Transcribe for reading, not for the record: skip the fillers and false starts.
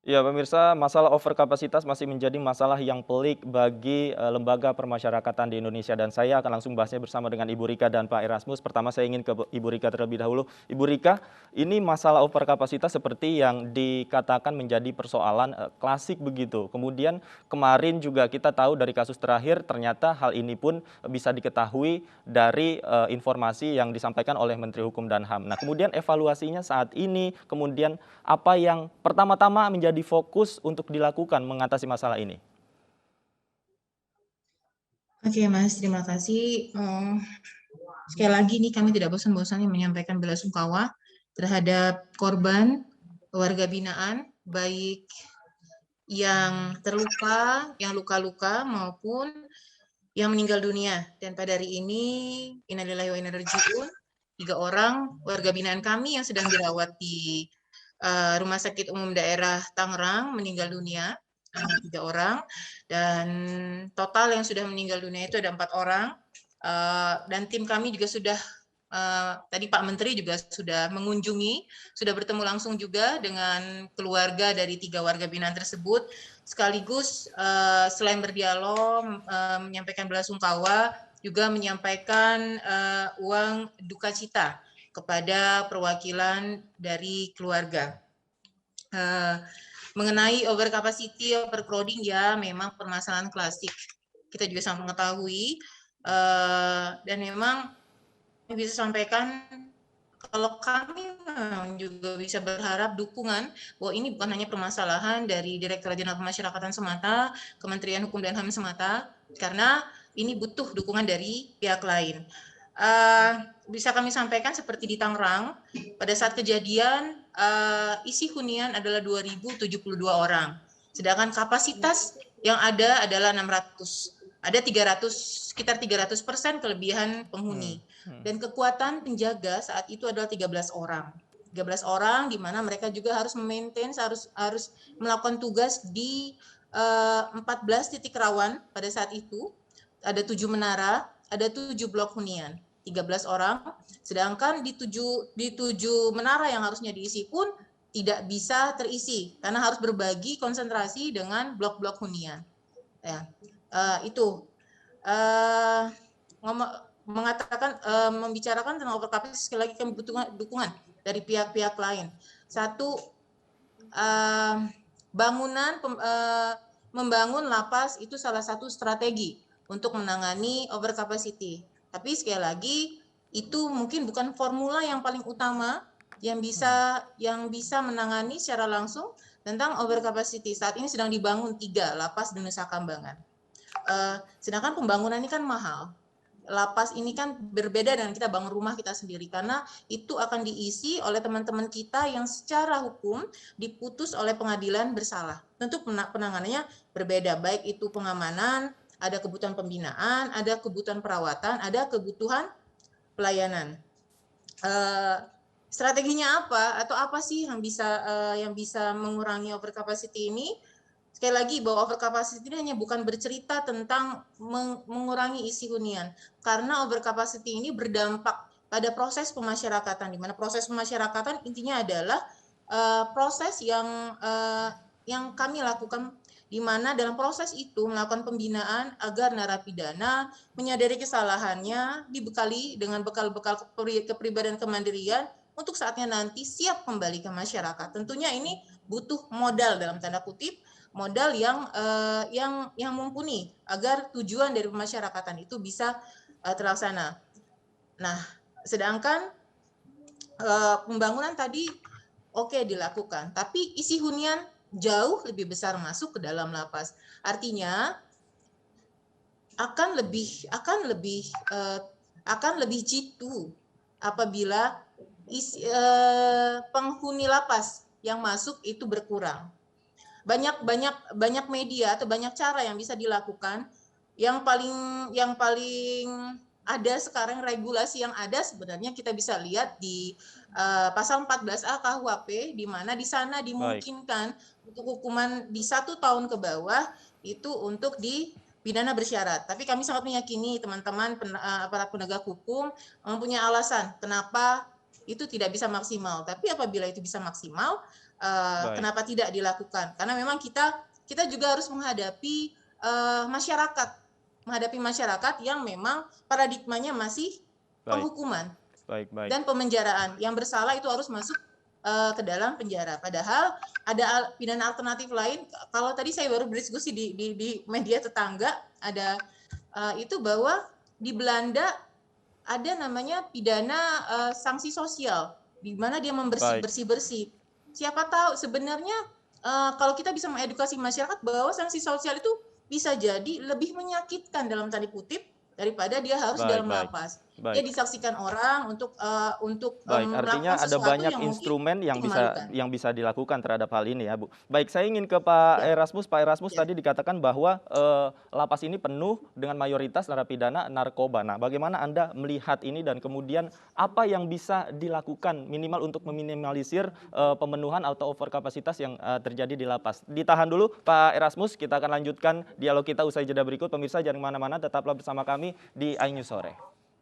Ya, pemirsa, masalah overkapasitas masih menjadi masalah yang pelik bagi lembaga permasyarakatan di Indonesia dan saya akan langsung bahasnya bersama dengan Ibu Rika dan Pak Erasmus. Pertama saya ingin ke Ibu Rika terlebih dahulu. Ibu Rika, ini masalah overkapasitas seperti yang dikatakan menjadi persoalan klasik begitu. Kemudian kemarin juga kita tahu dari kasus terakhir ternyata hal ini pun bisa diketahui dari informasi yang disampaikan oleh Menteri Hukum dan HAM. Nah, kemudian evaluasinya saat ini, kemudian apa yang pertama-tama menjadi fokus untuk dilakukan mengatasi masalah ini? Oke Mas, terima kasih. Sekali lagi nih kami tidak bosan-bosannya menyampaikan bela sungkawa terhadap korban warga binaan, baik yang terluka, yang luka-luka maupun yang meninggal dunia. Dan pada hari ini, innalillahi wa inna ilaihi raji'un, 3 orang warga binaan kami yang sedang dirawat di Rumah Sakit Umum Daerah Tangerang meninggal dunia, 3 orang, dan total yang sudah meninggal dunia itu ada 4 orang. Dan tim kami juga sudah tadi Pak Menteri juga sudah mengunjungi, sudah bertemu langsung juga dengan keluarga dari 3 warga binaan tersebut, sekaligus selain berdialog, menyampaikan belasungkawa, juga menyampaikan uang duka cita kepada perwakilan dari keluarga. Mengenai over capacity, overcrowding, ya memang permasalahan klasik. Kita juga sangat mengetahui, dan memang bisa sampaikan kalau kami juga bisa berharap dukungan bahwa ini bukan hanya permasalahan dari Direktorat Jenderal Pemasyarakatan semata, Kementerian Hukum dan HAM semata, karena ini butuh dukungan dari pihak lain. Bisa kami sampaikan seperti di Tangerang, pada saat kejadian isi hunian adalah 2.072 orang, sedangkan kapasitas yang ada adalah 600. Ada 300, sekitar 300% kelebihan penghuni. Dan kekuatan penjaga saat itu adalah 13 orang. 13 orang di mana mereka juga harus memaintain, harus melakukan tugas di 14 titik rawan pada saat itu. Ada 7 menara, ada 7 blok hunian. 13 orang, sedangkan di 7 menara yang harusnya diisi pun tidak bisa terisi karena harus berbagi konsentrasi dengan blok-blok hunian. Ya, itu mengatakan membicarakan tentang overcapacity, sekali lagi kami butuh dukungan dari pihak-pihak lain. Satu, bangunan membangun lapas itu salah satu strategi untuk menangani overcapacity. Tapi sekali lagi itu mungkin bukan formula yang paling utama yang bisa menangani secara langsung tentang overcapacity. Saat ini sedang dibangun 3 lapas di Nusa Kambangan. Sedangkan pembangunan ini kan mahal. Lapas ini kan berbeda dengan kita bangun rumah kita sendiri, karena itu akan diisi oleh teman-teman kita yang secara hukum diputus oleh pengadilan bersalah. Tentu penanganannya berbeda, baik itu pengamanan, ada kebutuhan pembinaan, ada kebutuhan perawatan, ada kebutuhan pelayanan. Strateginya apa atau apa sih yang bisa mengurangi overcapacity ini? Sekali lagi bahwa overcapacity ini hanya bukan bercerita tentang mengurangi isi hunian, karena overcapacity ini berdampak pada proses pemasyarakatan, di mana proses pemasyarakatan intinya adalah proses yang kami lakukan, di mana dalam proses itu melakukan pembinaan agar narapidana menyadari kesalahannya, dibekali dengan bekal-bekal kepribadian kemandirian untuk saatnya nanti siap kembali ke masyarakat. Tentunya ini butuh modal dalam tanda kutip, modal yang mumpuni agar tujuan dari pemasyarakatan itu bisa terlaksana. Nah, sedangkan pembangunan tadi oke dilakukan, tapi isi hunian jauh lebih besar masuk ke dalam lapas. Artinya akan lebih jitu apabila penghuni lapas yang masuk itu berkurang. Banyak media atau banyak cara yang bisa dilakukan. Yang paling ada sekarang, regulasi yang ada sebenarnya kita bisa lihat di pasal 14A KUHP, di mana di sana Baik. dimungkinkan untuk hukuman di 1 tahun ke bawah itu untuk dipidana bersyarat. Tapi kami sangat meyakini teman-teman aparat penegak hukum mempunyai alasan kenapa itu tidak bisa maksimal. Tapi apabila itu bisa maksimal, Baik, kenapa tidak dilakukan? Karena memang kita juga harus menghadapi masyarakat, yang memang paradigmanya masih baik, penghukuman baik, baik, dan pemenjaraan. Yang bersalah itu harus masuk ke dalam penjara. Padahal ada pidana alternatif lain. Kalau tadi saya baru berdiskusi di media tetangga, ada itu bahwa di Belanda ada namanya pidana sanksi sosial, di mana dia baik, bersih-bersih. Siapa tahu sebenarnya kalau kita bisa mengedukasi masyarakat bahwa sanksi sosial itu bisa jadi lebih menyakitkan dalam tanda kutip daripada dia harus baik, dalam baik, lapas. Dia baik. disaksikan orang untuk Baik, melakukan artinya ada sesuatu banyak yang mungkin instrumen itu memalukan. yang bisa dilakukan terhadap hal ini ya, Bu. Baik, saya ingin ke Pak Ya, Erasmus. Pak Erasmus ya, tadi dikatakan bahwa lapas ini penuh dengan mayoritas narapidana narkoba. Nah, bagaimana Anda melihat ini dan kemudian apa yang bisa dilakukan minimal untuk meminimalisir pemenuhan atau overkapasitas yang terjadi di lapas? Ditahan dulu, Pak Erasmus. Kita akan lanjutkan dialog kita usai jeda berikut. Pemirsa jangan kemana-mana, tetaplah bersama kami di iNews Sore.